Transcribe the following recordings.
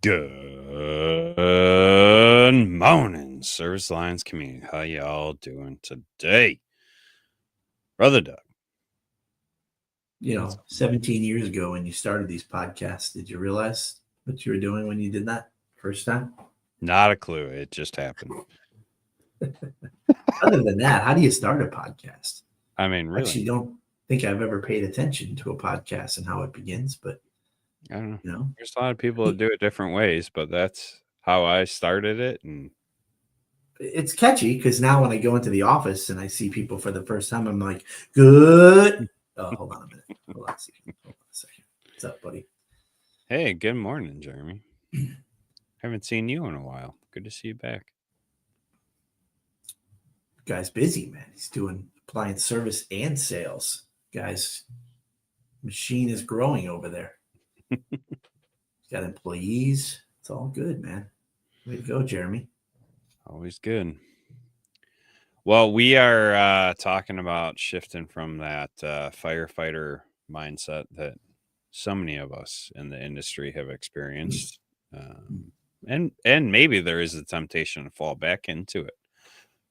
Good morning, Service Lines community. How y'all doing today? Brother Doug. 17 years ago when you started these podcasts, did you realize what you were doing when you did that first time? Not a clue. It just happened. Other than that, how do you start a podcast? I mean, I really. actually don't think I've ever paid attention to a podcast and how it begins, but I don't know. you know, There's a lot of people that do it different ways, but that's how I started it. And it's catchy because now when I go into the office and I see people for the first time, I'm like, good. Oh, hold on a minute. Hold on a second. What's up, buddy? hey, good morning, Jeremy. Haven't seen you in a while. Good to see you back. Guy's busy, man. He's doing appliance service and sales. Guy's machine is growing over there. He's got employees. It's all good, man. Way to go, Jeremy. Always good. Well, we are talking about shifting from that firefighter mindset that so many of us in the industry have experienced, and maybe there is a temptation to fall back into it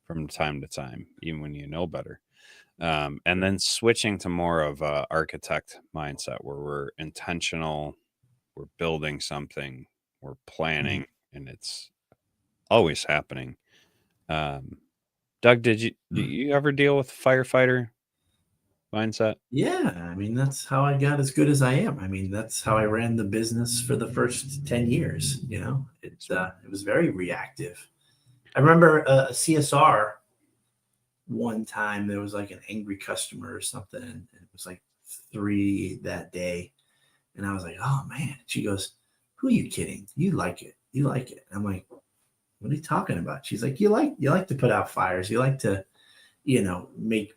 from time to time, even when you know better. And then switching to more of a architect mindset where we're intentional, we're building something, we're planning, and it's always happening. Doug, do you ever deal with firefighter mindset? Yeah, I mean that's how I got as good as I am. I mean that's how I ran the business for the first 10 years. It was very reactive. I remember a CSR one time. There was like an angry customer or something, and it was like 3 that day, and I was like, "Oh man!" She goes, "Who are you kidding? You like it? You like it?" I'm like, "What are you talking about?" She's like, "You like to put out fires. You like to." Make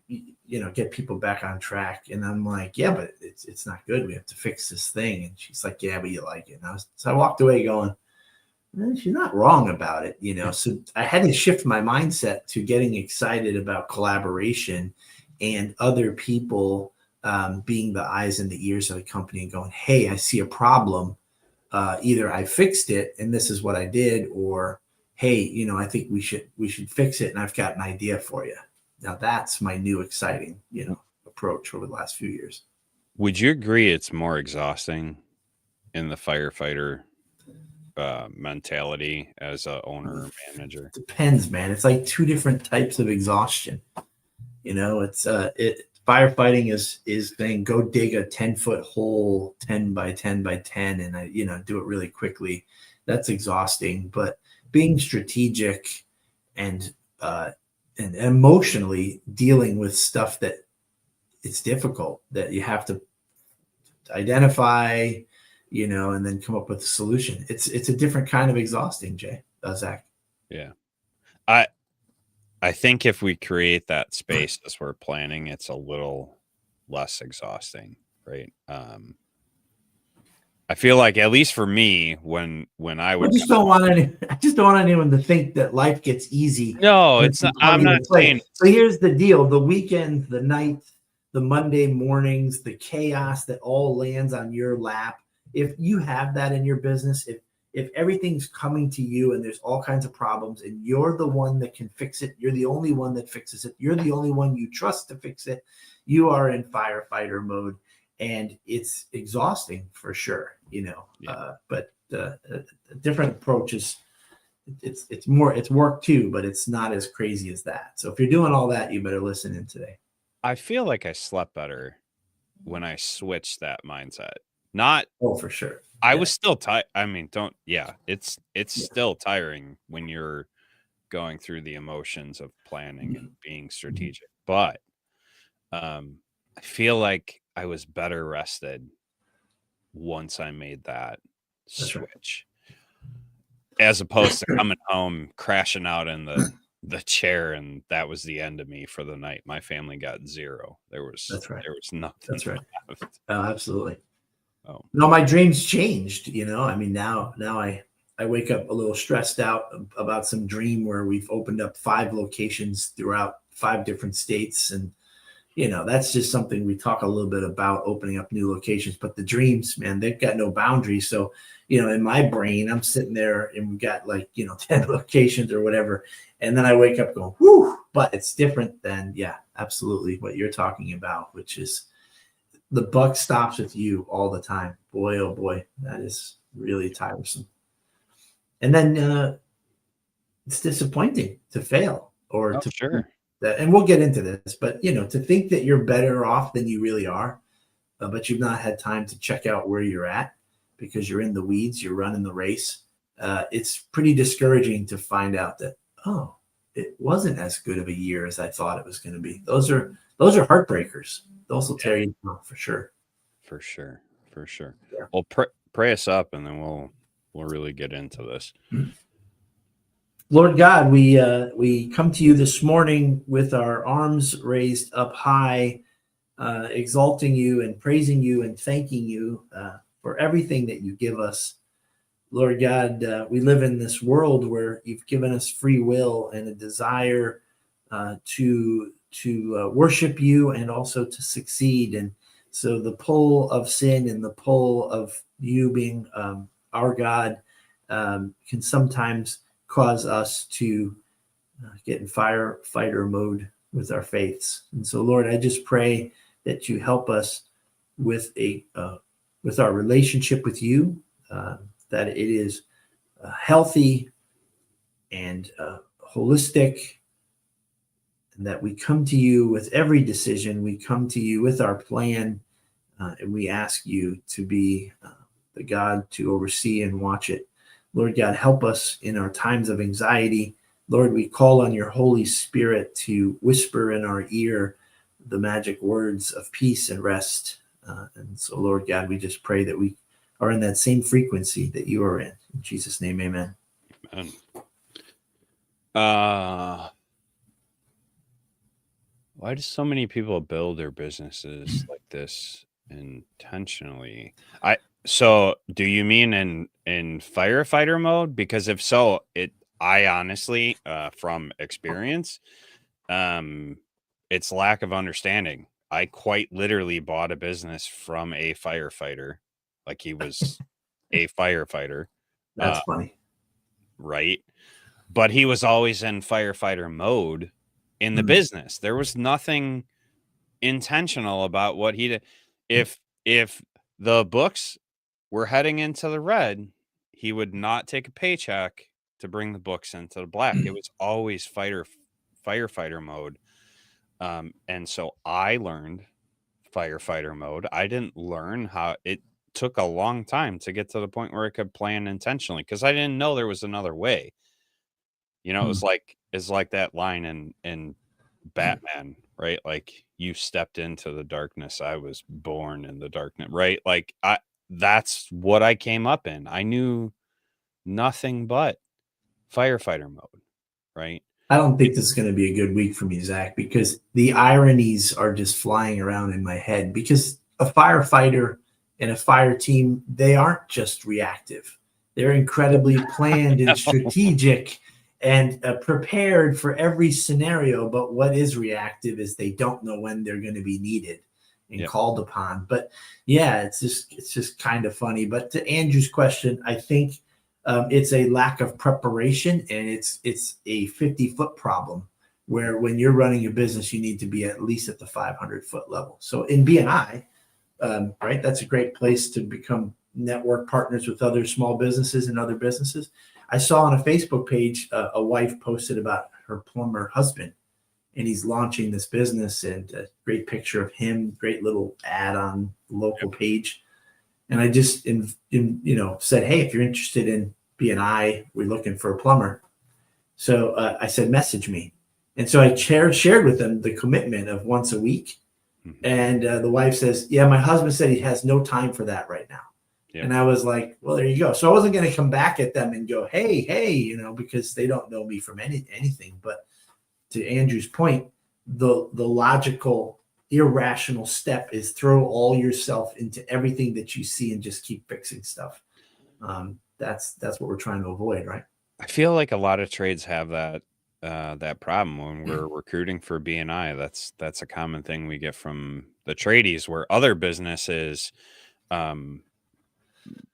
get people back on track. And I'm like, yeah, but it's not good. We have to fix this thing. And she's like, yeah, but you like it. So I walked away going, she's not wrong about it, So I had to shift my mindset to getting excited about collaboration and other people being the eyes and the ears of the company and going, hey, I see a problem. Either I fixed it and this is what I did, or hey, I think we should fix it and I've got an idea for you. Now that's my new exciting, approach over the last few years. Would you agree it's more exhausting in the firefighter mentality as a owner or manager? Depends, man. It's like two different types of exhaustion. It's firefighting is saying go dig a 10-foot hole 10 by 10 by 10 and do it really quickly. That's exhausting. But being strategic and emotionally dealing with stuff that it's difficult, that you have to identify, and then come up with a solution. It's a different kind of exhausting, Zach. Yeah. I think if we create that space as we're planning, it's a little less exhausting, right? I feel like, at least for me, when I would, I just don't want anyone to think that life gets easy. No, it's not. I'm not saying. So here's the deal: the weekends, the nights, the Monday mornings, the chaos that all lands on your lap. If you have that in your business, if everything's coming to you and there's all kinds of problems and you're the one that can fix it, you're the only one that fixes it, you're the only one you trust to fix it, you are in firefighter mode, and it's exhausting for sure. But different approaches. It's work too, but it's not as crazy as that. So if you're doing all that, you better listen in today. I feel like I slept better when I switched that mindset. Not for sure. I was still tired. I mean, it's still tiring when you're going through the emotions of planning and being strategic. But I feel like I was better rested once I made that switch, as opposed to coming home, crashing out in the chair, and that was the end of me for the night. My family got zero. There was nothing. That's right. Left. Oh, absolutely. Oh. No, my dreams changed. I mean, now I wake up a little stressed out about some dream where we've opened up 5 locations throughout 5 different states, and that's just something we talk a little bit about, opening up new locations. But the dreams, man, they've got no boundaries. So, in my brain, I'm sitting there and we've got like, 10 locations or whatever. And then I wake up going, whoo, but it's different than, yeah, absolutely what you're talking about, which is the buck stops with you all the time. Boy, oh boy, that is really tiresome. And then it's disappointing to fail or Oh, to sure. that. And we'll get into this, but to think that you're better off than you really are, but you've not had time to check out where you're at because you're in the weeds, you're running the race. It's pretty discouraging to find out that, oh, it wasn't as good of a year as I thought it was going to be. Those are heartbreakers. Those will Yeah, tear you down for sure. for sure. For sure. Yeah. Well, pray us up and then we'll really get into this. Lord God, we come to you this morning with our arms raised up high, exalting you and praising you and thanking you for everything that you give us. Lord God, we live in this world where you've given us free will and a desire to worship you and also to succeed. And so the pull of sin and the pull of you being our God can sometimes cause us to get in firefighter mode with our faiths. And so, Lord, I just pray that you help us with with our relationship with you, that it is healthy and holistic, and that we come to you with every decision. We come to you with our plan, and we ask you to be the God to oversee and watch it. Lord God, help us in our times of anxiety. Lord, we call on your Holy Spirit to whisper in our ear the magic words of peace and rest. And so, Lord God, we just pray that we are in that same frequency that you are in. In Jesus' name, amen. Amen. Why do so many people build their businesses like this intentionally? So do you mean in firefighter mode? Because if so, I honestly, from experience, um, it's lack of understanding. I quite literally bought a business from a firefighter, like he was a firefighter, That's uh, funny. right? But he was always in firefighter mode in the Mm. business. There was nothing intentional about what he did. If the books were heading into the red, he would not take a paycheck to bring the books into the black. It was always firefighter mode. And so I learned firefighter mode. I didn't learn how it took a long time to get to the point where I could plan intentionally because I didn't know there was another way. It Mm. was like that line in Batman, right? Like you stepped into the darkness, I was born in the darkness, right? Like that's what I came up in. I knew nothing but firefighter mode, right? I don't think this is going to be a good week for me, Zach, because the ironies are just flying around in my head. Because a firefighter and a fire team, they aren't just reactive, they're incredibly planned and No. strategic and prepared for every scenario. But what is reactive is they don't know when they're going to be needed and Yep. called upon. But yeah, it's just kind of funny. But to Andrew's question, I think it's a lack of preparation, and it's a 50-foot problem where when you're running a business, you need to be at least at the 500-foot level. So in BNI, right, that's a great place to become network partners with other small businesses and other businesses. I saw on a Facebook page a wife posted about her plumber husband, and he's launching this business, and a great picture of him, great little ad on the local Yep. page. And I just said, hey, if you're interested in BNI, we're looking for a plumber. So I said, message me. And so I shared with them the commitment of once a week. Mhm. And the wife says, yeah, my husband said he has no time for that right now. Yep. And I was like, well, there you go. So I wasn't going to come back at them and go, hey, because they don't know me from anything. But to Andrew's point, the logical, irrational step is throw all yourself into everything that you see and just keep fixing stuff. That's what we're trying to avoid, right? I feel like a lot of trades have that. that problem when we're recruiting for BNI. That's a common thing we get from the tradies, where other businesses, um,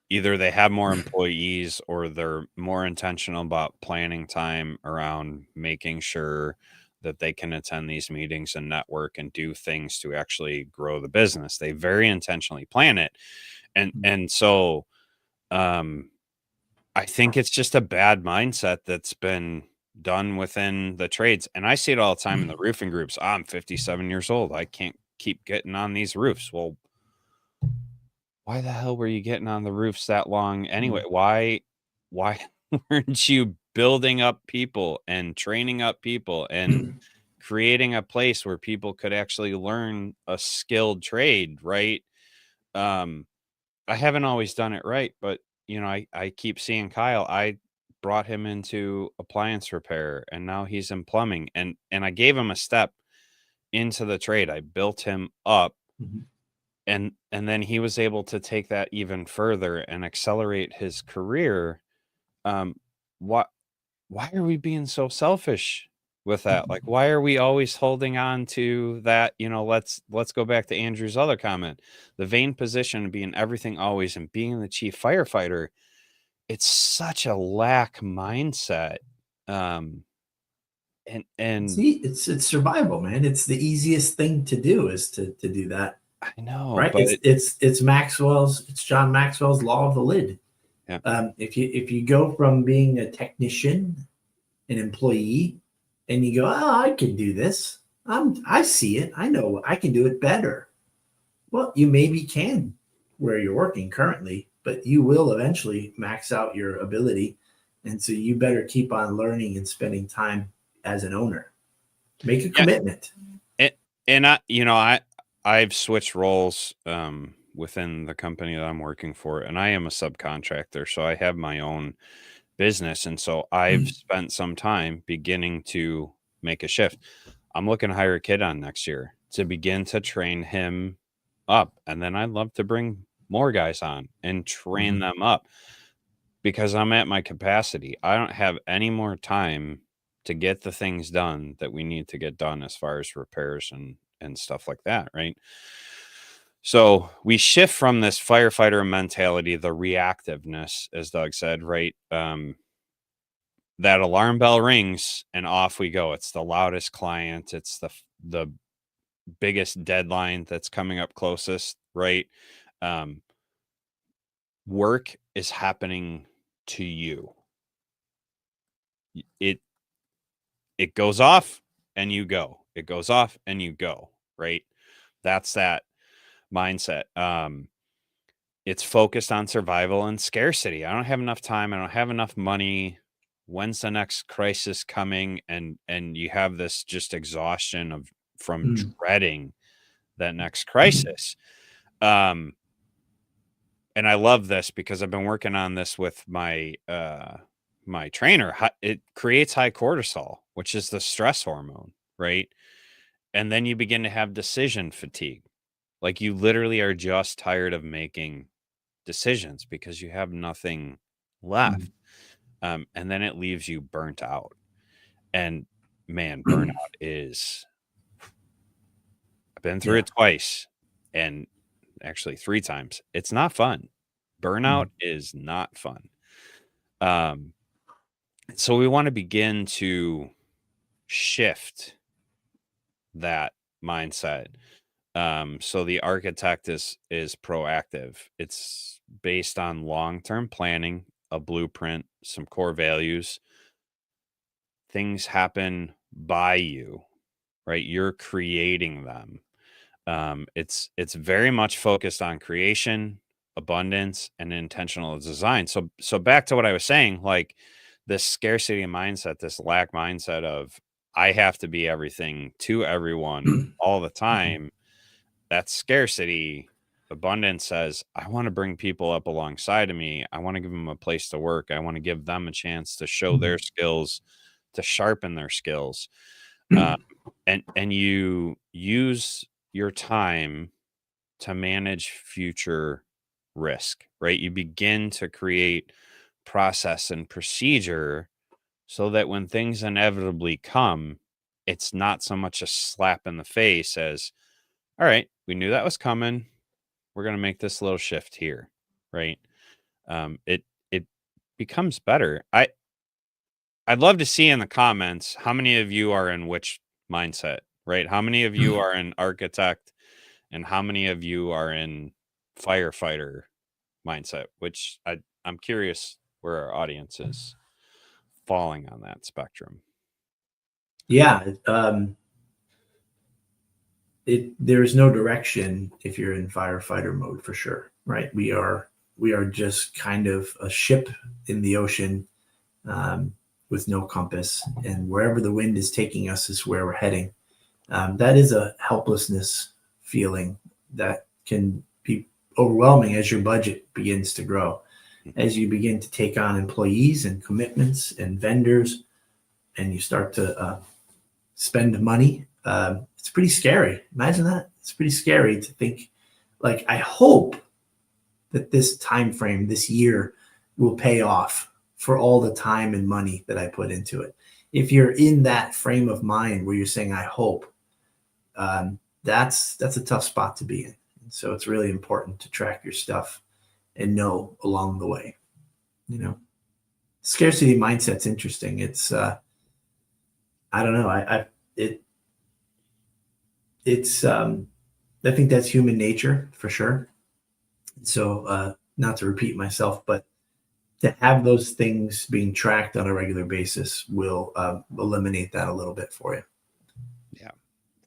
either they have more employees or they're more intentional about planning time around making sure that they can attend these meetings and network and do things to actually grow the business. They very intentionally plan it. And so um I think it's just a bad mindset that's been done within the trades. And I see it all the time in the roofing groups. I'm 57 years old. I can't keep getting on these roofs. Well, why the hell were you getting on the roofs that long anyway? Why weren't you building up people and training up people and creating a place where people could actually learn a skilled trade, right? Um, I haven't always done it right, but I keep seeing Kyle. I brought him into appliance repair and now he's in plumbing, and I gave him a step into the trade. I built him up, and then he was able to take that even further and accelerate his career. Um what why are we being so selfish with that? Like, why are we always holding on to that? Let's go back to Andrew's other comment. The vain position of being everything always and being the chief firefighter, it's such a lack mindset. Um, and See, it's survival, man. It's the easiest thing to do is to do that, I know, right? but It's John Maxwell's law of the lid. yeah, If you go from being a technician, an employee, and you go, oh, I can do this. I see it. I know I can do it better. Well, you maybe can where you're working currently, but you will eventually max out your ability. And so you better keep on learning and spending time as an owner. Make a yeah, commitment. and, I've switched roles within the company that I'm working for, and I am a subcontractor, so I have my own business. And so I've spent some time beginning to make a shift. I'm looking to hire a kid on next year to begin to train him up. And then I'd love to bring more guys on and train them up because I'm at my capacity. I don't have any more time to get the things done that we need to get done as far as repairs and stuff like that, right? So we shift from this firefighter mentality, the reactiveness, as Doug said, right? That alarm bell rings and off we go. It's the loudest client. It's the biggest deadline that's coming up closest, right? Um, Work is happening to you. It it goes off and you go. It goes off and you go, right? That's that mindset. It's focused on survival and scarcity. I don't have enough time. I don't have enough money. When's the next crisis coming? And you have this just exhaustion of from Mm. dreading that next crisis. Um, and I love this because I've been working on this with my trainer. It creates high cortisol, which is the stress hormone, right? And then you begin to have decision fatigue. Like you literally are just tired of making decisions because you have nothing left. And then it leaves you burnt out. And man, burnout is, I've been through Yeah. it twice and actually three times. It's not fun. Burnout is not fun. Um, so we want to begin to shift that mindset. So the architect is proactive. It's based on long-term planning, a blueprint, some core values. Things happen by you, right? You're creating them. It's very much focused on creation, abundance, and intentional design. So back to what I was saying, like this scarcity mindset, this lack mindset of I have to be everything to everyone all the time. That's scarcity. Abundance says, I want to bring people up alongside of me. I want to give them a place to work. I want to give them a chance to show their skills, to sharpen their skills. Uh, and you use your time to manage future risk, right? You begin to create process and procedure so that when things inevitably come, it's not so much a slap in the face as, all right, we knew that was coming. We're going to make this little shift here, right? It becomes better. I'd love to see in the comments how many of you are in which mindset, right? How many of you are in architect and how many of you are in firefighter mindset, which I'm curious where our audience is falling on that spectrum. Yeah. There is no direction if you're in firefighter mode, for sure, right? We are just kind of a ship in the ocean, um, with no compass, and wherever the wind is taking us is where we're heading. That is a helplessness feeling that can be overwhelming as your budget begins to grow, as you begin to take on employees and commitments and vendors, and you start to spend money. It's pretty scary. Imagine that. It's pretty scary to think, like, I hope that this time frame, this year, will pay off for all the time and money that I put into it. If you're in that frame of mind where you're saying, I hope, that's a tough spot to be in. And so it's really important to track your stuff and know along the way. You know, scarcity mindset's interesting. It's I don't know. It's I think that's human nature for sure. So not to repeat myself, but to have those things being tracked on a regular basis will eliminate that a little bit for you. Yeah,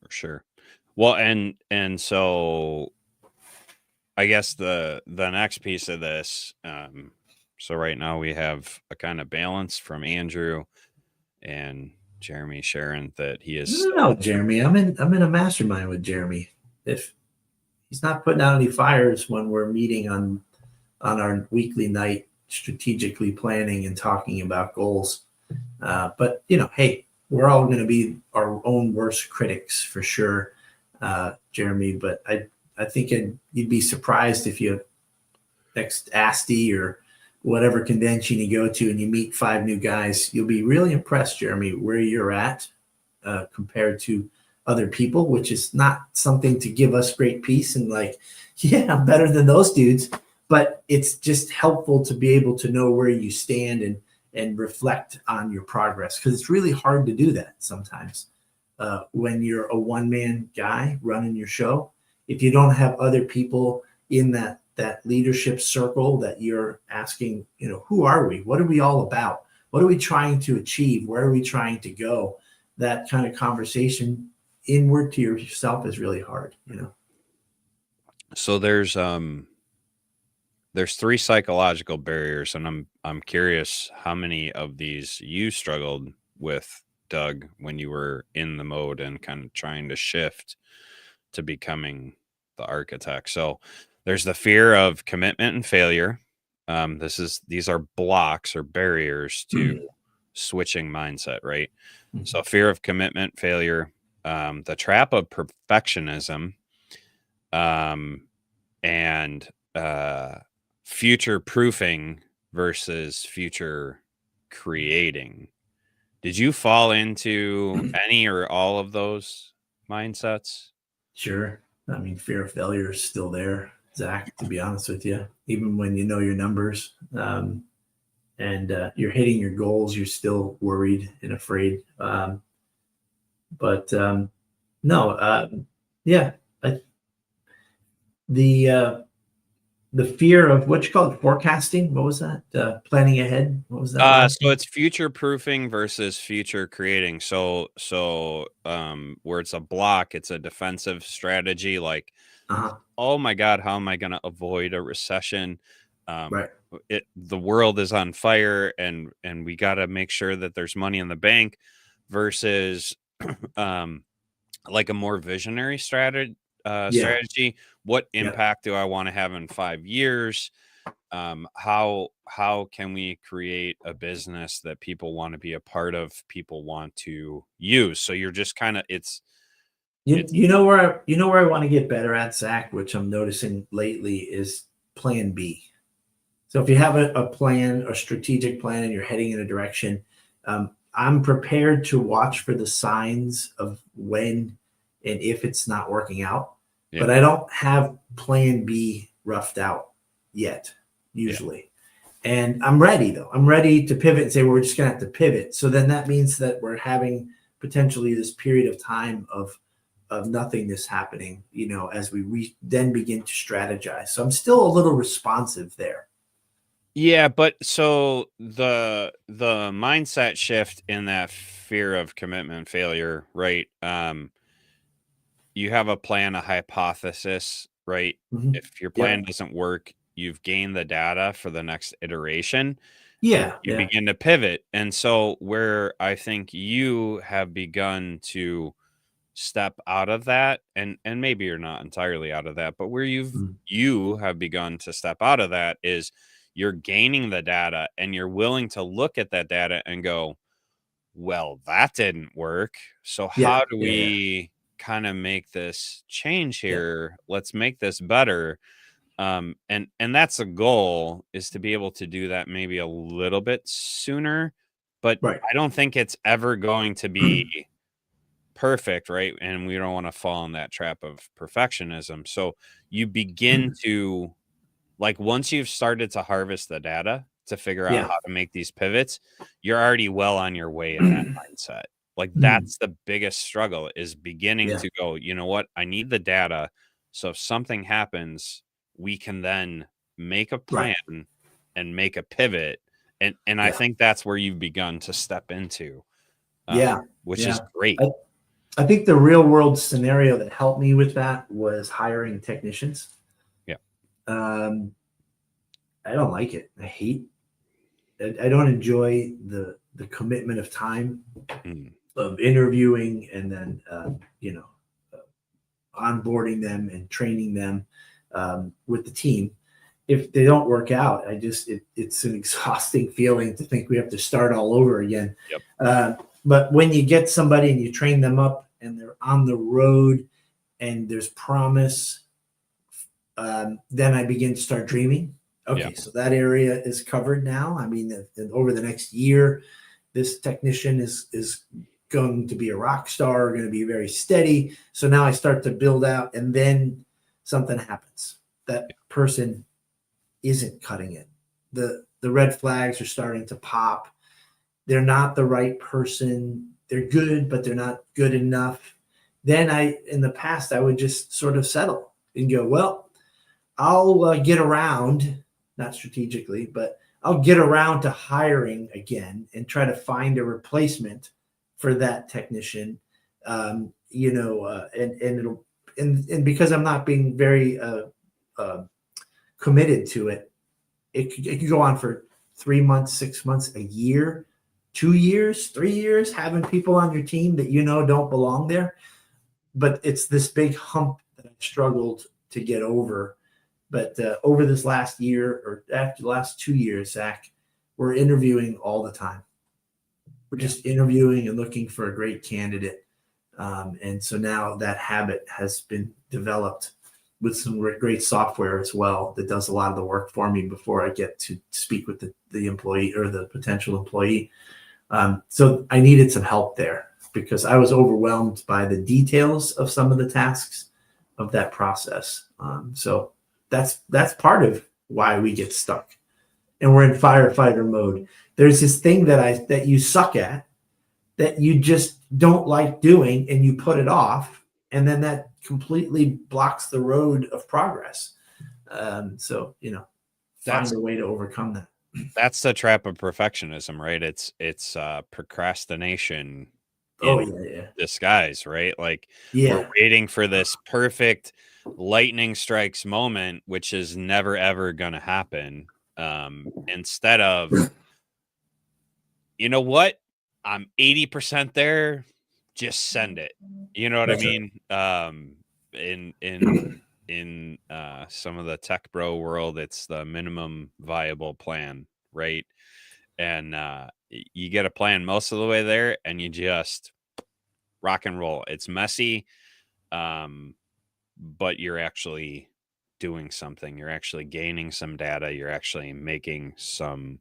for sure. Well, and so I guess the next piece of this, so right now we have a kind of balance from Andrew and Jeremy sharing that he is No, Jeremy, I'm in a mastermind with Jeremy. If he's not putting out any fires when we're meeting on our weekly night, strategically planning and talking about goals. But hey, we're all going to be our own worst critics for sure, Jeremy. But I think you'd be surprised if you next ASTI or whatever convention you go to and you meet 5 new guys. You'll be really impressed, Jeremy, where you're at compared to other people, which is not something to give us great peace and like, yeah, I'm better than those dudes. But it's just helpful to be able to know where you stand and reflect on your progress, because it's really hard to do that sometimes when you're a one-man guy running your show. If you don't have other people in that leadership circle that you're asking, who are we? What are we all about? What are we trying to achieve? Where are we trying to go? That kind of conversation inward to yourself is really hard. So there's 3 psychological barriers, and I'm curious how many of these you struggled with, Doug, when you were in the mode and kind of trying to shift to becoming the architect. So there's the fear of commitment and failure. These are blocks or barriers to switching mindset, right? So fear of commitment, failure, the trap of perfectionism, and future proofing versus future creating. Did you fall into any or all of those mindsets? Sure. I mean, fear of failure is still there, Zach, to be honest with you. Even when you know your numbers and you're hitting your goals, you're still worried and afraid. But no, yeah, I, the fear of what you call it, forecasting. What was that? Planning ahead. What was that last So one? it's future proofing versus future creating. Where it's a block, it's a defensive strategy. Like, Uh-huh. oh my God, how am I going to avoid a recession? Right. The world is on fire, and we got to make sure that there's money in the bank. Versus, like a more visionary Yeah. strategy. What Yeah. impact do I want to have in 5 years? How can we create a business that people want to be a part of, people want to use? So you're just kind of You know where I want to get better at, Zach, which I'm noticing lately, is plan B. So if you have a plan, a strategic plan, and you're heading in a direction, I'm prepared to watch for the signs of when and if it's not working out, Yeah. but I don't have plan B roughed out yet, Yeah. usually. And I'm ready though. I'm ready to pivot and say we're just gonna have to pivot. So then that means that we're having potentially this period of time of nothingness happening, as we then begin to strategize. So I'm still a little responsive there. Yeah, but so the mindset shift in that fear of commitment failure, right? You have a plan, a hypothesis, right? Mhm. If your plan Yep. doesn't work, you've gained the data for the next iteration. Yeah. You Yeah. begin to pivot. And so where I think you have begun to step out of that, and maybe you're not entirely out of that, but where Mhm. you have begun to step out of that is you're gaining the data and you're willing to look at that data and go, well, that didn't work. So Yeah. how do Yeah. Yeah. we kind of make this change Yeah. here? Let's make this better. And that's a goal, is to be able to do that maybe a little bit sooner, but Right. I don't think it's ever going to be perfect, right? And we don't want to fall in that trap of perfectionism. So you begin to, like, once you've started to harvest the data to figure out Yeah. how to make these pivots, you're already well on your way in that mindset. Like, Mm. that's the biggest struggle, is beginning Yeah. to go, you know what? I need the data. So if something happens, we can then make a Right. plan and make a pivot. And I Yeah. think that's where you've begun to step into, Yeah. which is Yeah. great. I think the real world scenario that helped me with that was hiring technicians. Yeah. Um, I don't like it. I don't enjoy the commitment of time Mm, of interviewing and then onboarding them and training them with the team. If they don't work out, it's an exhausting feeling to think we have to start all over again. yep. But when you get somebody and you train them up and they're on the road and there's promise, then I begin to start dreaming. Yeah. Okay, so that area is covered now. I mean, over the next year, this technician is going to be a rock star, going to be very steady. So now I start to build out, and then something happens. That person isn't cutting it. The red flags are starting to pop. They're not the right person. They're good, but they're not good enough. Then in the past, I would just sort of settle and go, well, I'll get around, not strategically, but I'll get around to hiring again and try to find a replacement for that technician. And it'll and because I'm not being very uh, committed to it, it could go on for 3 months, 6 months, a year, 2 years, 3 years, having people on your team that don't belong there. But it's this big hump that I've struggled to get over. But over this last year, or after the last 2 years, Zach, we're interviewing all the time. We're Yeah. just interviewing and looking for a great candidate. And so now that habit has been developed with some great software as well that does a lot of the work for me before I get to speak with the employee or the potential employee. So I needed some help there because I was overwhelmed by the details of some of the tasks of that process. So that's part of why we get stuck, and we're in firefighter mode. There's this thing that you suck at, that you just don't like doing, and you put it off, and then that completely blocks the road of progress. So find That's a way to overcome that. that's the trap of perfectionism, right? It's procrastination Oh in yeah, yeah, disguise, right? Like, we're yeah. waiting for this perfect lightning strikes moment, which is never ever going to happen. Instead of, you know what? I'm 80% there. Just send it. You know what I That's right. mean? In some of the tech bro world, it's the minimum viable plan, right? And you get a plan most of the way there, and you just rock and roll. It's messy, um, but you're actually doing something. You're actually gaining some data. You're actually making some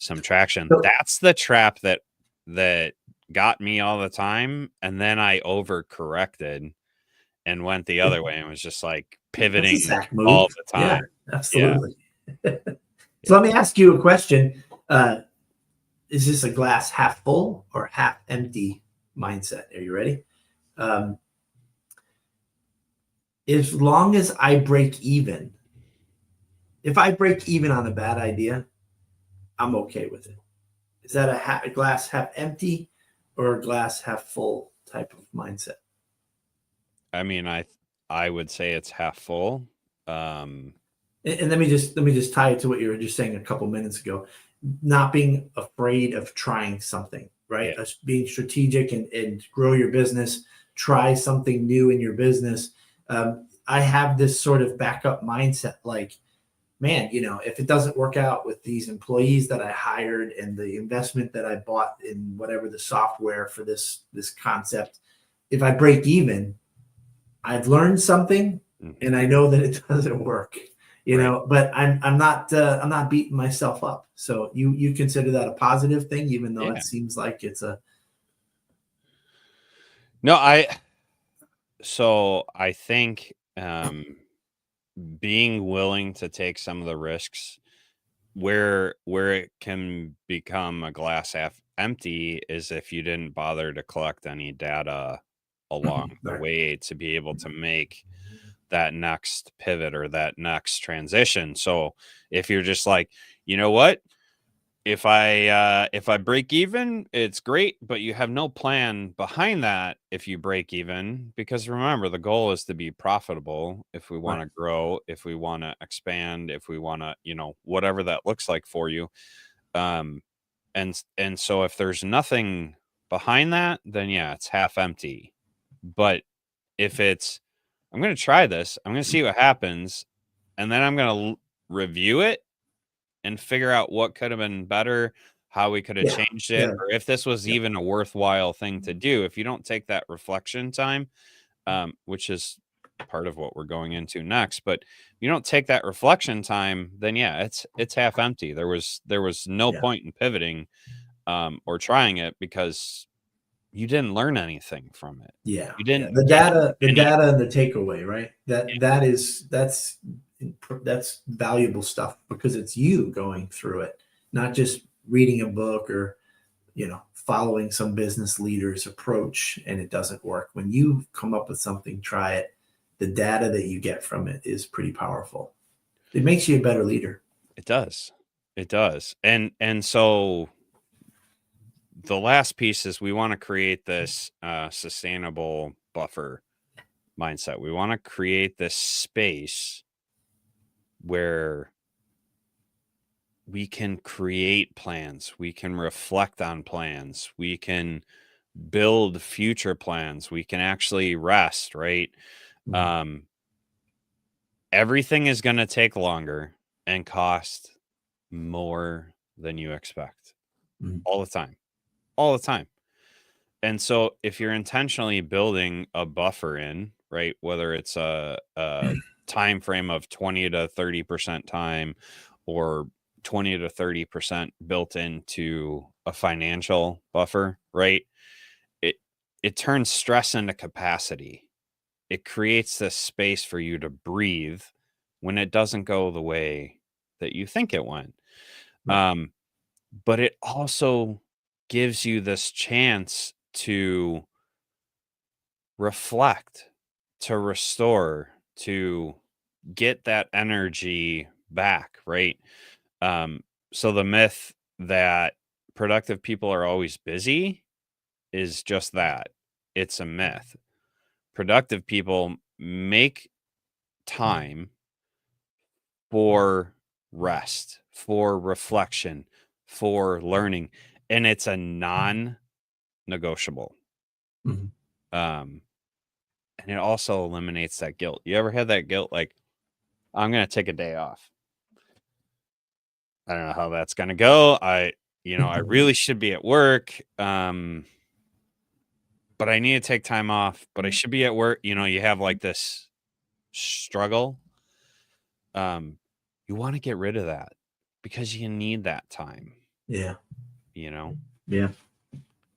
traction. So That's the trap that that got me all the time, and then I overcorrected and went the other way and was just like That's a pivoting Zach move. all the Yeah, time. Yeah. absolutely. So Yeah. let me ask you a question. Is this a glass half full or half empty mindset? Are you ready? Um, as long as I break even, if I break even on a bad idea, I'm okay with it. Is that a glass half empty or a glass half full type of mindset? I mean, I would say it's half full. Um, And let me just tie it to what you were just saying a couple minutes ago. Not being afraid of trying something, right? yeah. Being strategic and grow your business, try something new in your business. I have this sort of backup mindset, like, man, if it doesn't work out with these employees that I hired and the investment that I bought in whatever the software for this concept, if I break even, I've learned something, Mhm. and I know that it doesn't work. Right. But I'm not beating myself up. So you consider that a positive thing, even though it Yeah. seems like it's a No, I think being willing to take some of the risks where it can become a glass half empty is if you didn't bother to collect any data along the right, way to be able to make that next pivot or that next transition. So if you're just like, you know what, if I break even, it's great, but you have no plan behind that if you break even, because remember the goal is to be profitable if we want right, to grow, if we want to expand, if we want to, whatever that looks like for you. Um and so if there's nothing behind that, then yeah, it's half empty. But if it's I'm going to try this, I'm going to see what happens, and then I'm going to review it and figure out what could have been better, how we could have yeah, changed it, yeah, or if this was yeah, even a worthwhile thing to do. If you don't take that reflection time, which is part of what we're going into next, but if you don't take that reflection time, then yeah, it's half empty. There was no yeah, point in pivoting or trying it because you didn't learn anything from it. yeah, You yeah. didn't The gain data, the any. data, and the takeaway, right? That's valuable stuff because it's you going through it, not just reading a book or following some business leader's approach and it doesn't work. When you come up with something, try it. The data that you get from it is pretty powerful. It makes you a better leader. It does. It does. And so the last piece is we want to create this sustainable buffer mindset. We want to create this space where we can create plans, we can reflect on plans, we can build future plans, we can actually rest, right? Mhm. Um, everything is going to take longer and cost more than you expect Mhm. all the time, all the time. And so if you're intentionally building a buffer in, right, whether it's a time frame of 20 to 30% time or 20 to 30% built into a financial buffer, right? It it turns stress into capacity. It creates this space for you to breathe when it doesn't go the way that you think it went. Right. Um, but it also gives you this chance to reflect, to restore, to get that energy back, right? Um, so the myth that productive people are always busy is just that. It's a myth. Productive people make time for rest, for reflection, for learning, and it's a non-negotiable. Mhm. Um, and it also eliminates that guilt. You ever had that guilt like, I'm gonna take a day off. I don't know how that's gonna go. I really should be at work. But I need to take time off, but I should be at work. You have like this struggle. Um, you want to get rid of that because you need that time, Yeah. you know? Yeah.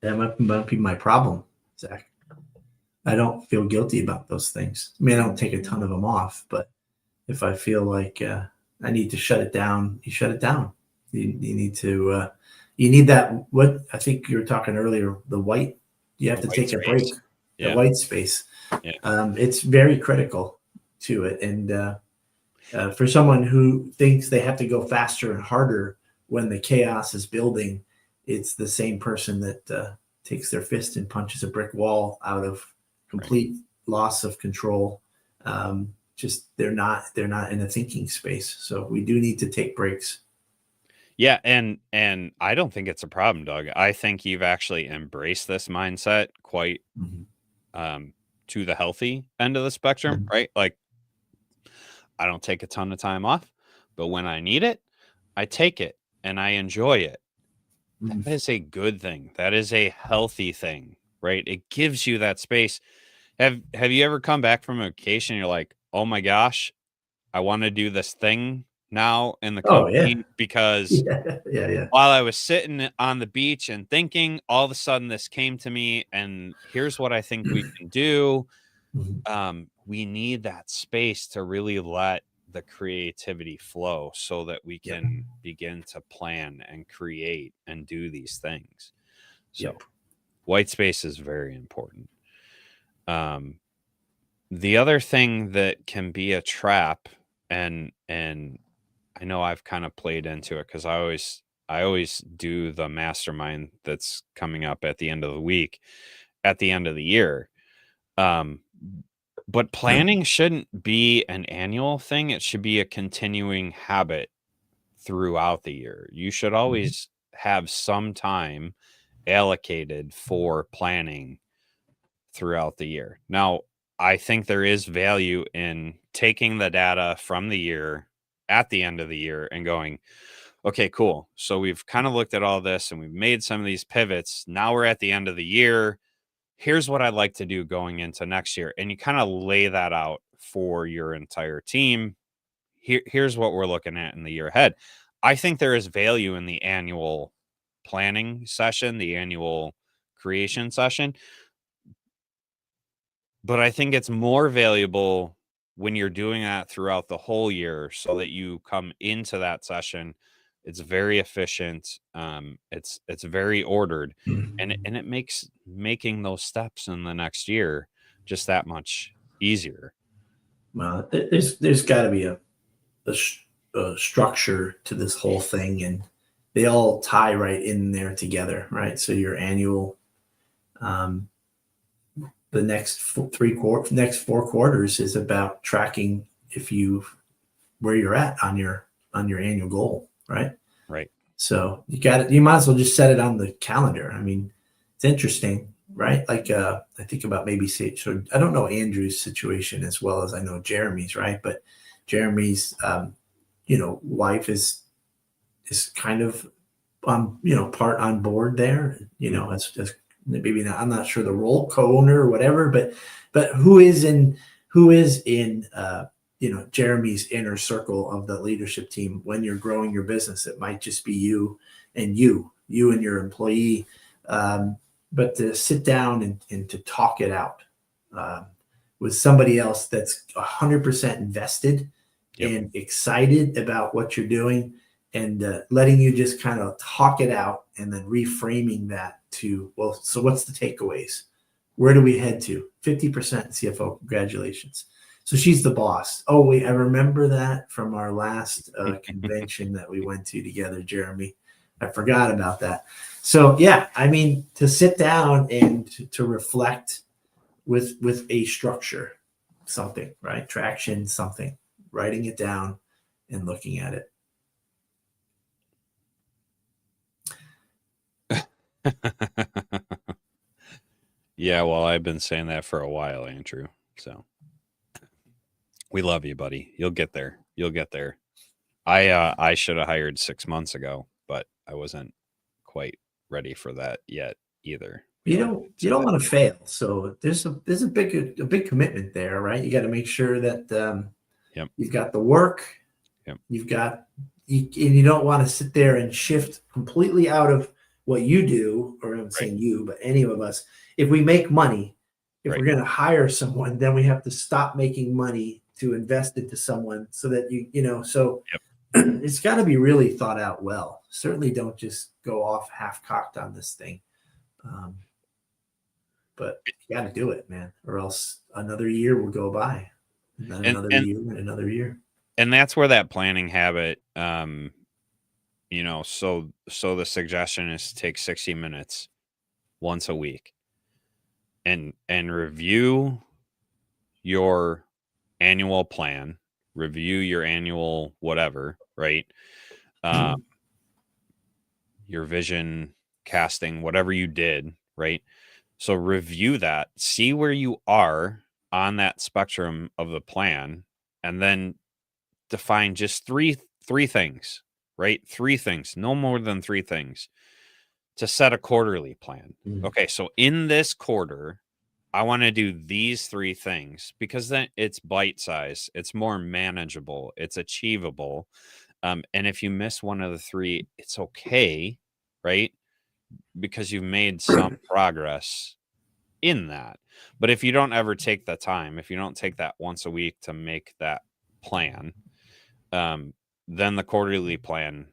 That might be my problem, Zach. I don't feel guilty about those things. I mean, I don't take a ton of them off, but if I feel like I need to shut it down, you shut it down. You need to, you need that. What I think you were talking earlier, the white, you have The to white take a break, space. the Yeah. white space. Yeah. It's very critical to it. And for someone who thinks they have to go faster and harder when the chaos is building, it's the same person that takes their fist and punches a brick wall out of Right. complete loss of control. Just they're not in a thinking space. So we do need to take breaks. Yeah, and I don't think it's a problem, Doug. I think you've actually embraced this mindset quite Mhm. to the healthy end of the spectrum, Mhm. right? Like I don't take a ton of time off, but when I need it, I take it and I enjoy it. That Mhm. is a good thing. That is a healthy thing, right? It gives you that space. Have you ever come back from a vacation and you're like, "Oh my gosh, I want to do this thing now in the Oh yeah, company because yeah, yeah, yeah. while I was sitting on the beach and thinking, all of a sudden this came to me and here's what I think we can do." Mhm. We need that space to really let the creativity flow so that we Yep, can begin to plan and create and do these things. yep. So white space is very important. Um, the other thing that can be a trap, and I know I've kind of played into it because I always do the mastermind that's coming up at the end of the week, at the end of the year. Um, but planning shouldn't be an annual thing. It should be a continuing habit throughout the year. You should Mhm. always have some time allocated for planning throughout the year. Now, I think there is value in taking the data from the year at the end of the year and going, okay, cool. So we've kind of looked at all this and we've made some of these pivots. Now we're at the end of the year. Here's what I'd like to do going into next year. And you kind of lay that out for your entire team. Here's what we're looking at in the year ahead. I think there is value in the annual planning session, the annual creation session, but I think it's more valuable when you're doing that throughout the whole year so that you come into that session. It's very efficient. It's very ordered, and it makes making those steps in the next year just that much easier. Well, there's got to be a structure to this whole thing, and they all tie right in there together, right? So your annual, um, the next 4 quarters is about tracking if you where you're at on your annual goal, right? Right. So you got it. You might as well just set it on the calendar. I mean, it's interesting, right? Like I think about maybe say so. I don't know Andrew's situation as well as I know Jeremy's, right? But Jeremy's, wife is kind of part on board there. As maybe not. I'm not sure the role co-owner or whatever, but who is in Jeremy's inner circle of the leadership team when you're growing your business. It might just be you and your employee, but to sit down and to talk it out um, with somebody else that's 100% invested Yep. and excited about what you're doing, and letting you just kind of talk it out and then reframing that to, well, so what's the takeaways? Where do we head to? 50% CFO, congratulations. So she's the boss. Oh, wait, I remember that from our last convention that we went to together, Jeremy. I forgot about that. So yeah, I mean, to sit down and to reflect with a structure, something, right? Traction, something, writing it down and looking at it. Yeah, well, I've been saying that for a while, Andrew. So we love you, buddy. You'll get there. You'll get there. I should have hired 6 months ago, but I wasn't quite ready for that yet either. We you like don't to you say don't that. want to fail. So there's a big commitment there, right? You got to make sure that Yep. you've got the work, Yep. and you don't want to sit there and shift completely out of what you do, or I'm Right. saying you, but any of us, if we make money, if Right. we're going to hire someone, then we have to stop making money to invest it to someone so that so Yep. it's got to be really thought out well. Certainly don't just go off half cocked on this thing. Um, but you got to do it, man, or else another year will go by, and then And another and year and another year. and that's where that planning habit, so the suggestion is to take 60 minutes once a week and review your annual plan, review your annual whatever, right? Um, your vision casting, whatever you did, right? So review that, see where you are on that spectrum of the plan, and then define just three things, right? Three things, no more than three things to set a quarterly plan. Mm. Okay, so in this quarter, I want to do these three things because then it's bite size, it's more manageable, it's achievable. And if you miss one of the three, it's okay, right? Because you've made some progress in that. But if you don't ever take the time, if you don't take that once a week to make that plan, um, then the quarterly plan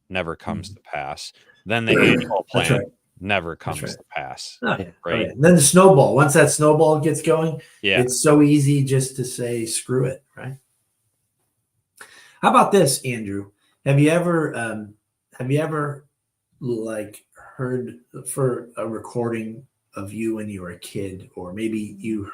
never comes to pass. Then the annual That's plan right. never That's comes right. to pass, Oh yeah. Oh yeah. right? And then the snowball. Once that snowball gets going, Yeah. it's so easy just to say screw it, right? How about this, Andrew? Have you ever like heard for a recording of you when you were a kid, or maybe you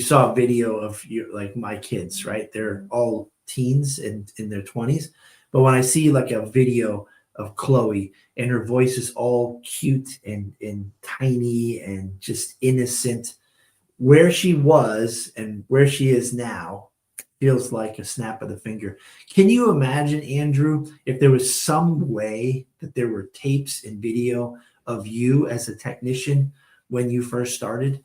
saw a video of you, like my kids, right? They're all teens and in their 20s. But when I see like a video of Chloe and her voice is all cute and tiny and just innocent, where she was and where she is now feels like a snap of the finger. Can you imagine, Andrew, if there was some way that there were tapes and video of you as a technician when you first started?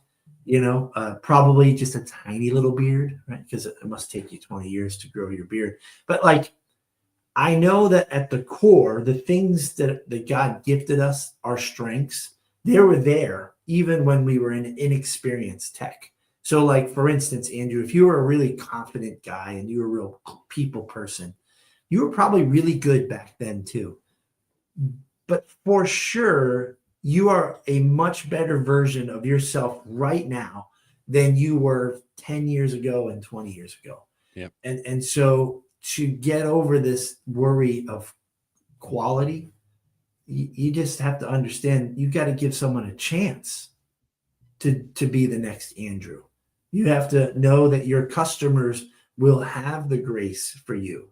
Probably just a tiny little beard, right? Because it must take you 20 years to grow your beard. But like, I know that at the core, the things that God gifted us, our strengths, they were there even when we were in inexperienced tech. So, like for instance, Andrew, if you were a really confident guy and you were a real people person, you were probably really good back then too. But for sure, you are a much better version of yourself right now than you were 10 years ago and 20 years ago. Yep. And so to get over this worry of quality, you just have to understand you got to give someone a chance to be the next Andrew. You have to know that your customers will have the grace for you.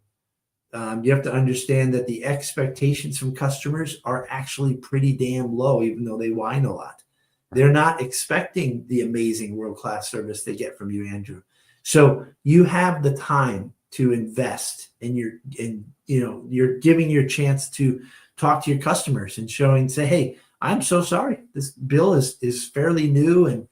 You have to understand that the expectations from customers are actually pretty damn low, even though they whine a lot. They're not expecting the amazing world class service they get from you, Andrew. So you have the time to invest, and you're giving your chance to talk to your customers and say, hey, I'm so sorry. This bill is fairly new, and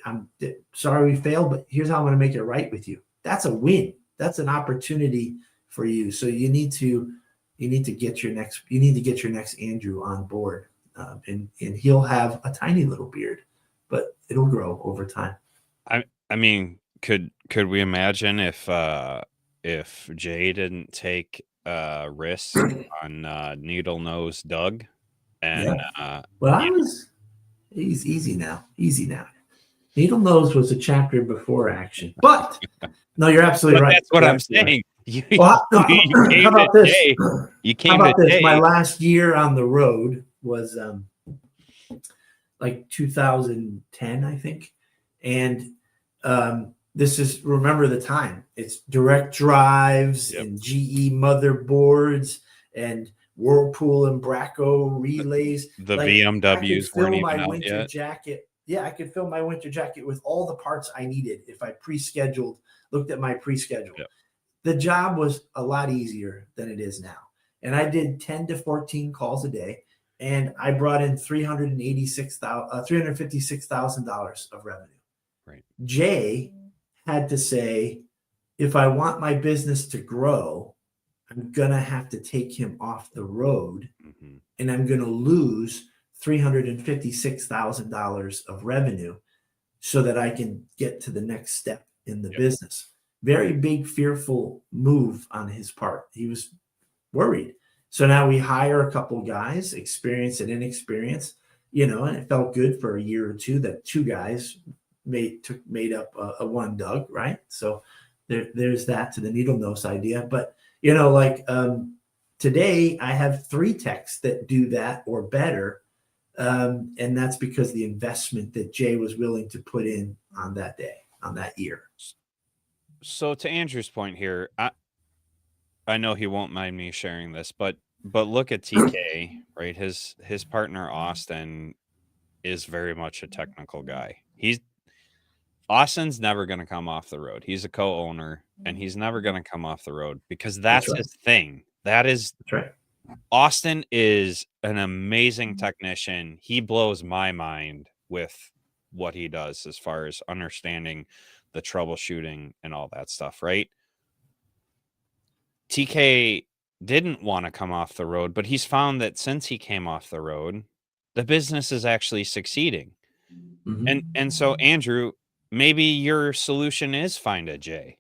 I'm sorry we failed, but here's how I'm going to make it right with you. That's a win. That's an opportunity for you. So you need to get your next Andrew on board, and he'll have a tiny little beard, but it'll grow over time. I mean, could we imagine if Jay didn't take a risk on Needle Nose Doug and Yeah. Well, you he's easy now. Easy now. Needle Nose was a chapter before action, but no, you're absolutely but right. that's what You're I'm absolutely right. saying. You Well, you how came to about this? Jay. You How came to about this? My Jay. last year on the road was like 2010, I think. And this is, remember the time. It's direct drives Yep. and GE motherboards and Whirlpool and Bracco relays. The Like I could VMWs weren't fill my even out winter yet. jacket. Yeah, I could fill my winter jacket with all the parts I needed if I looked at my pre-schedule. Yep. The job was a lot easier than it is now. And I did 10 to 14 calls a day, and I brought in $356,000 of revenue. Right. Jay had to say, if I want my business to grow, I'm going to have to take him off the road Mm-hmm. and I'm going to lose $356,000 of revenue so that I can get to the next step in the Yep. business. Very big, fearful move on his part. He was worried. So now we hire a couple guys, experienced and inexperienced, and it felt good for a year or two that two guys made up a one Doug, right? So there's that to the needle nose idea. But today I have three techs that do that or better, and that's because the investment that Jay was willing to put in on that day, on that year. So to Andrew's point here, I know he won't mind me sharing this, but look at TK, right? His partner Austin is very much a technical guy. Austin's never going to come off the road. He's a co-owner and he's never going to come off the road because That's that's right. his thing. That is That's right. Austin is an amazing technician. He blows my mind with what he does as far as understanding the troubleshooting and all that stuff, right? TK didn't want to come off the road, but he's found that since he came off the road, the business is actually succeeding. Mm-hmm. And so Andrew, maybe your solution is find a J,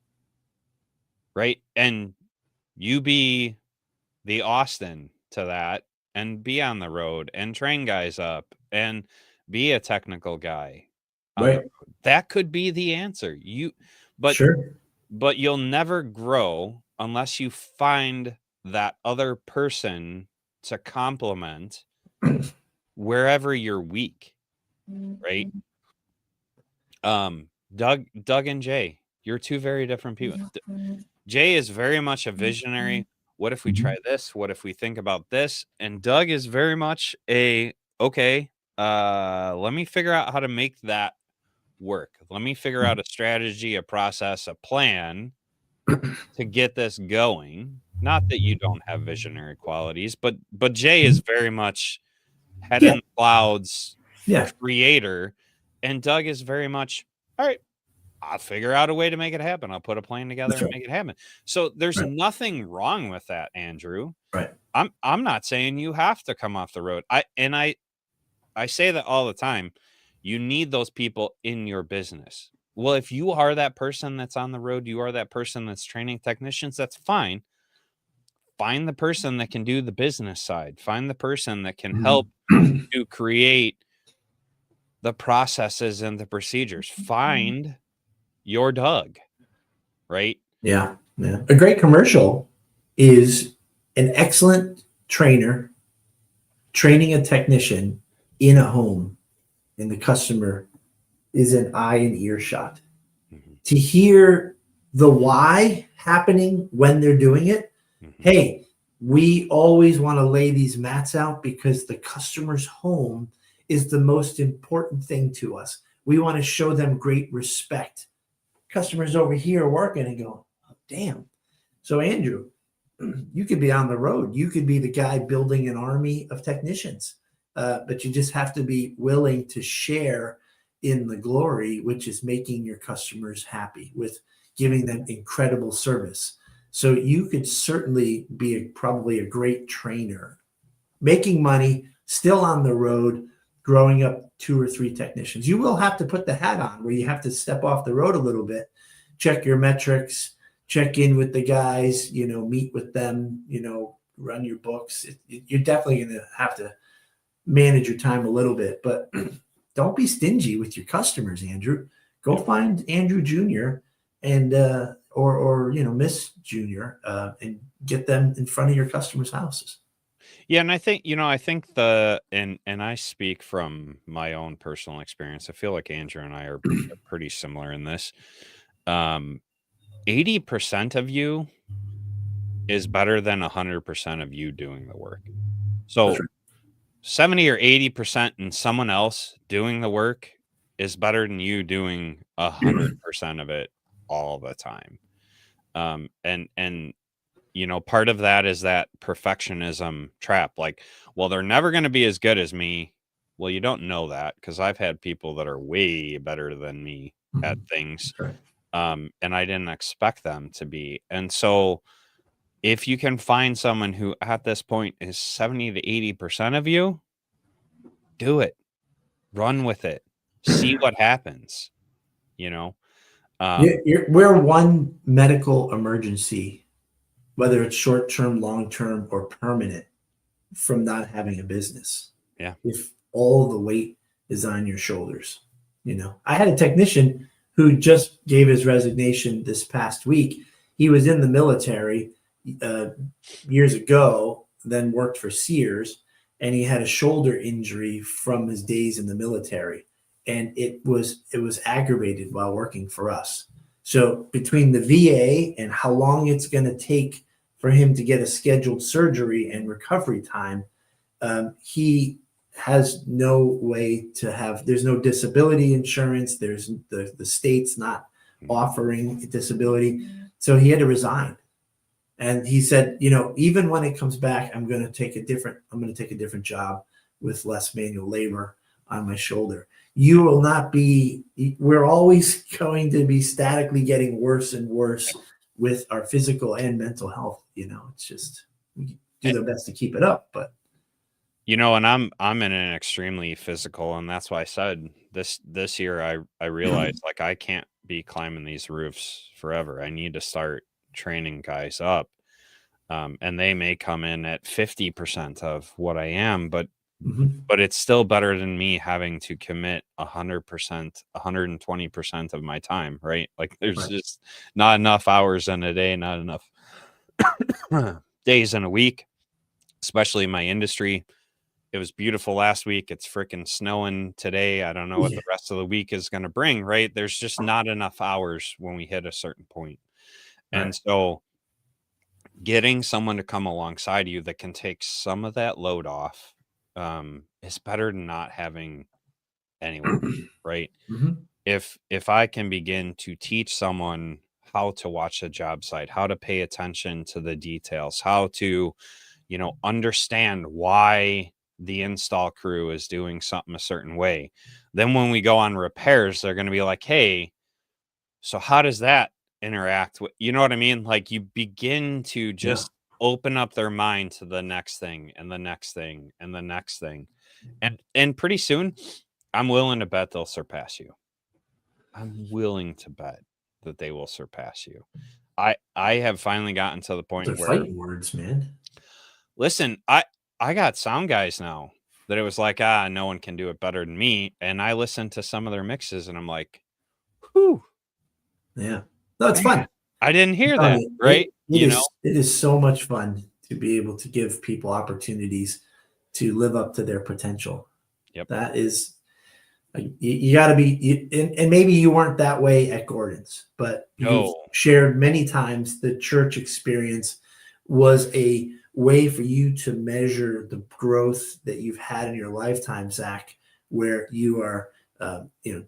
right? And you be the Austin to that and be on the road and train guys up and be a technical guy on the Right. road. That could be the answer. But Sure. but you'll never grow unless you find that other person to complement wherever you're weak, right? Doug and Jay, you're two very different people. Jay is very much a visionary. What if we try Mhm. this? What if we think about this? And Doug is very much a okay, let me figure out how to make that work. Let me figure out a strategy, a process, a plan to get this going. Not that you don't have visionary qualities, but Jay is very much head in Yeah. the clouds Yeah. creator, and Doug is very much all right. I'll figure out a way to make it happen. I'll put a plan together That's and right. make it happen. So there's Right. nothing wrong with that, Andrew. Right. I'm not saying you have to come off the road. I say that all the time. You need those people in your business. Well, if you are that person that's on the road, you are that person that's training technicians, that's fine. Find the person that can do the business side. Find the person that can help Mhm. to create the processes and the procedures. Find your Doug, right? Yeah. Yeah. A great commercial is an excellent trainer training a technician in a home, and the customer is an eye and earshot. Mhm, To hear the why happening when they're doing it, mhm, hey, we always want to lay these mats out because the customer's home is the most important thing to us. We want to show them great respect. Customers over here working and go, oh, damn. So, Andrew, you could be on the road. You could be the guy building an army of technicians, but you just have to be willing to share in the glory, which is making your customers happy with giving them incredible service. So you could certainly be probably a great trainer, making money, still on the road, growing up two or three technicians. You will have to put the hat on where you have to step off the road a little bit, check your metrics, check in with the guys, meet with them, run your books. You're definitely going to have to manage your time a little bit, but don't be stingy with your customers, Andrew. Go yep. find Andrew Jr. and or Miss Jr. And get them in front of your customers' houses. Yeah, and I think and I speak from my own personal experience. I feel like Andrew and I are pretty similar in this. Um, 80% of you is better than 100% of you doing the work. That's So right. 70 or 80% and someone else doing the work is better than you doing 100% of it all the time. And part of that is that perfectionism trap. Like, well, they're never going to be as good as me. Well, you don't know that because I've had people that are way better than me at Mhm. things. That's right. And I didn't expect them to be. And so if you can find someone who at this point is 70 to 80% of you, do it. Run with it. See what happens, you know? Um, We're one medical emergency, whether it's short term, long term, or permanent, from not having a business. yeah. If all the weight is on your shoulders, I had a technician who just gave his resignation this past week. He was in the military uh, years ago, then worked for Sears, and he had a shoulder injury from his days in the military, and it was aggravated while working for us. So between the VA and how long it's going to take for him to get a scheduled surgery and recovery time, he has no way to have. There's no disability insurance. There's the state's not Mhm. offering disability, so he had to resign. And he said, even when it comes back, I'm going to take a different job with less manual labor on my shoulder. You will not be, we're always going to be statically getting worse and worse with our physical and mental health. It's just, we do Eh, the best to keep it up, but and I'm in an extremely physical, and that's why I said this year I realized like I can't be climbing these roofs forever. I need to start training guys up. And they may come in at 50% of what I am, Mhm. but it's still better than me having to commit 100%, 120% of my time, right? Like there's Right. just not enough hours in a day, not enough days in a week, especially in my industry. It was beautiful last week. It's freaking snowing today. I don't know what Yeah. the rest of the week is going to bring, right? There's just not enough hours when we hit a certain point. And Right. so getting someone to come alongside you that can take some of that load off, is better than not having anyone, right? Mhm. If I can begin to teach someone how to watch a job site, how to pay attention to the details, how to, understand why the install crew is doing something a certain way, then when we go on repairs, they're going to be like, hey, so how does that interact with, you know what I mean? Like you begin to Yeah. just open up their mind to the next thing and the next thing and the next thing. And pretty soon I'm willing to bet they'll surpass you. I'm willing to bet that they will surpass you. I have finally gotten to the Those point are where, fighting words, man. listen, I got sound guys now that it was like, no one can do it better than me. And I listen to some of their mixes and I'm like, whew, Yeah. No, it's man, fun. I didn't I'm hear telling that, you, right? it is so much fun to be able to give people opportunities to live up to their potential. Yep. That is, you got to be, and maybe you weren't that way at Gordon's, but you've No. shared many times the church experience was a way for you to measure the growth that you've had in your lifetime, Zach, where you are,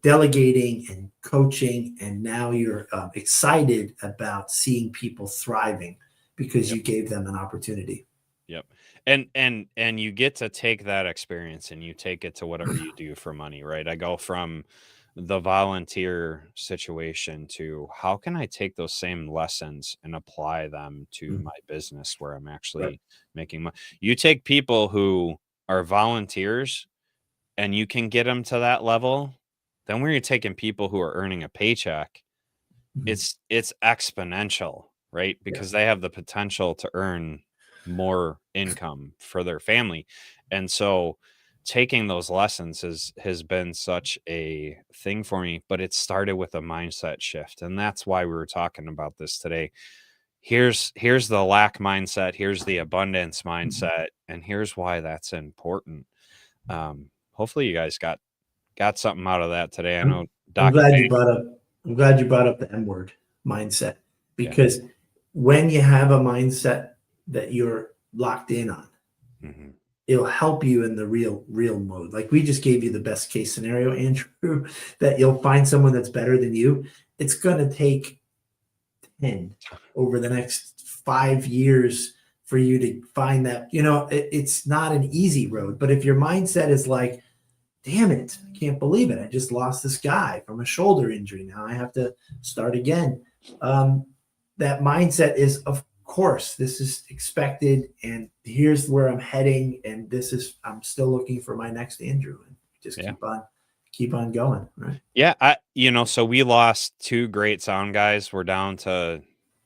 delegating and coaching, and now you're excited about seeing people thriving because Yep. you gave them an opportunity. Yep. And you get to take that experience and you take it to whatever you do for money, right? I go from the volunteer situation to how can I take those same lessons and apply them to Mhm. my business where I'm Right. actually making money. You take people who are volunteers and you can get them to that level, then when you're taking people who are earning a paycheck, Mhm. it's exponential, right? Because Yes. they have the potential to earn more income for their family. And so taking those lessons has been such a thing for me, but it started with a mindset shift. And that's why we were talking about this today. Here's the lack mindset, here's the abundance Mhm. mindset, and here's why that's important. Hopefully you guys got something out of that today. I know I'm Dr. glad you Dave, brought up. I'm glad you brought up the M word mindset, yeah. because when you have a mindset that you're locked in on, Mhm. it'll help you in the real mode. Like we just gave you the best case scenario, Andrew, that you'll find someone that's better than you. It's going to take 10 over the next 5 years for you to find that. It's not an easy road, but if your mindset is like, damn it, I can't believe it. I just lost this guy from a shoulder injury. Now I have to start again. That mindset is, of course, this is expected, and here's where I'm heading, and I'm still looking for my next Andrew, and just keep on going, right? Yeah, so we lost 2 great sound guys. We're down to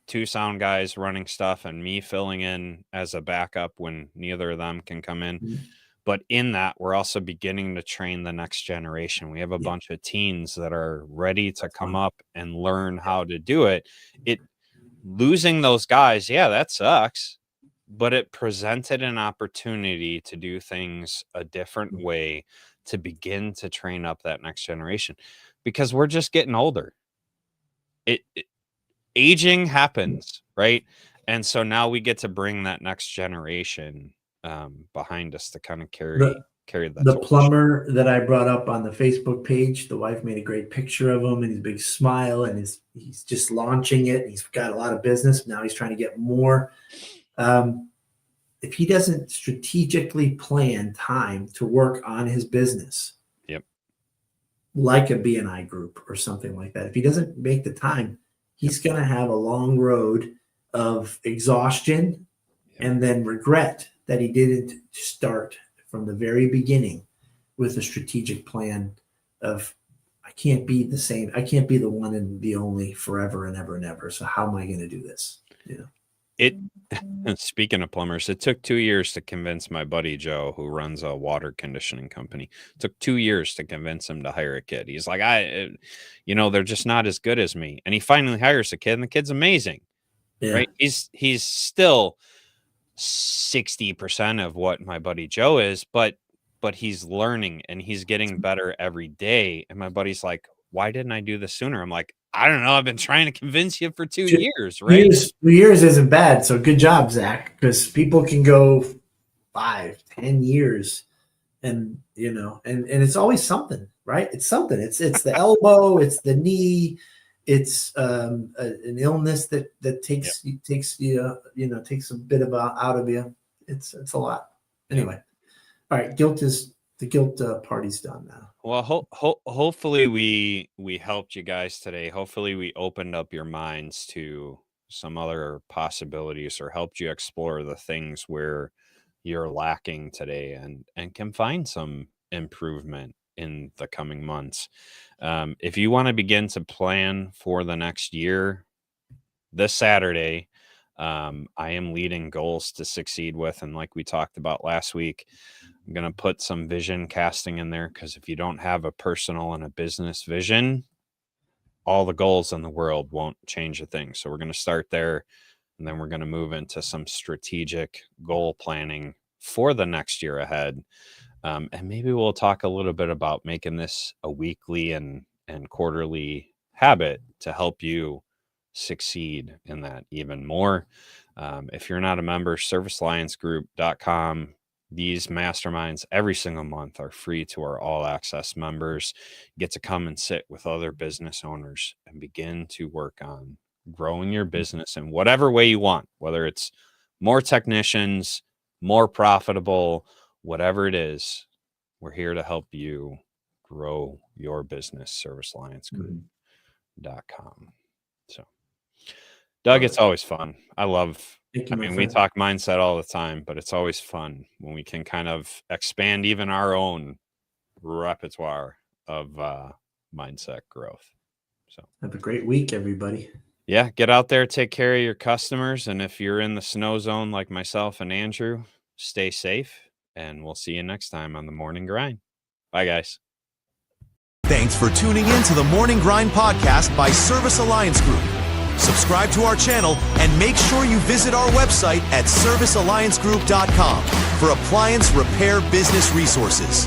2 sound guys running stuff and me filling in as a backup when neither of them can come in. Mhm. But in that, we're also beginning to train the next generation. We have a Yeah, bunch of teens that are ready to that's come fun. up and learn how to do it. Losing those guys, yeah, that sucks, but it presented an opportunity to do things a different way, to begin to train up that next generation, because we're just getting older. Aging happens, right? And so now we get to bring that next generation behind us to kind of carry the The torch. plumber that I brought up on the Facebook page, the wife made a great picture of him and his big smile, and he's just launching it. He's got a lot of business. Now he's trying to get more. If he doesn't strategically plan time to work on his business, Yep. like a BNI group or something like that, if he doesn't make the time, Yep. he's going to have a long road of exhaustion Yep. and then regret that he didn't start from the very beginning with a strategic plan of, I can't be the same. I can't be the one and the only forever and ever and ever. So how am I going to do this? Speaking of plumbers, it took 2 years to convince my buddy Joe, who runs a water conditioning company. It took 2 years to convince him to hire a kid. He's like, they're just not as good as me. And he finally hires a kid, and the kid's amazing, Yeah. right? He's still 60% of what my buddy Joe is, but he's learning and he's getting better every day. And my buddy's like, why didn't I do this sooner? I'm like, I don't know. I've been trying to convince you for 2 years, right? 2 years isn't bad. So good job, Zach, because people can go 5, 10 years and it's always something, right? It's something. It's the elbow, it's the knee, it's an illness that takes takes a bit of out of you. It's a lot. Anyway, all right. The guilt party's done now. Well, hopefully we helped you guys today. Hopefully we opened up your minds to some other possibilities, or helped you explore the things where you're lacking today, and can find some improvement in the coming months. If you want to begin to plan for the next year, this Saturday, I am leading Goals to Succeed with, and like we talked about last week, I'm going to put some vision casting in there, because if you don't have a personal and a business vision, all the goals in the world won't change a thing. So we're going to start there, and then we're going to move into some strategic goal planning for the next year ahead. And maybe we'll talk a little bit about making this a weekly and quarterly habit to help you succeed in that even more. If you're not a member, servicealliancegroup.com. These masterminds every single month are free to our all access members. You get to come and sit with other business owners and begin to work on growing your business in whatever way you want, whether it's more technicians, more profitable, whatever it is. We're here to help you grow your business. Servicealliancegroup.com. So, Doug, it's always fun. We talk mindset all the time, but it's always fun when we can kind of expand even our own repertoire of mindset growth. So have a great week, everybody. Yeah, get out there, take care of your customers. And if you're in the snow zone like myself and Andrew, stay safe, and we'll see you next time on the Morning Grind. Bye, guys. Thanks for tuning in to the Morning Grind podcast by Service Alliance Group. Subscribe to our channel and make sure you visit our website at servicealliancegroup.com for appliance repair business resources.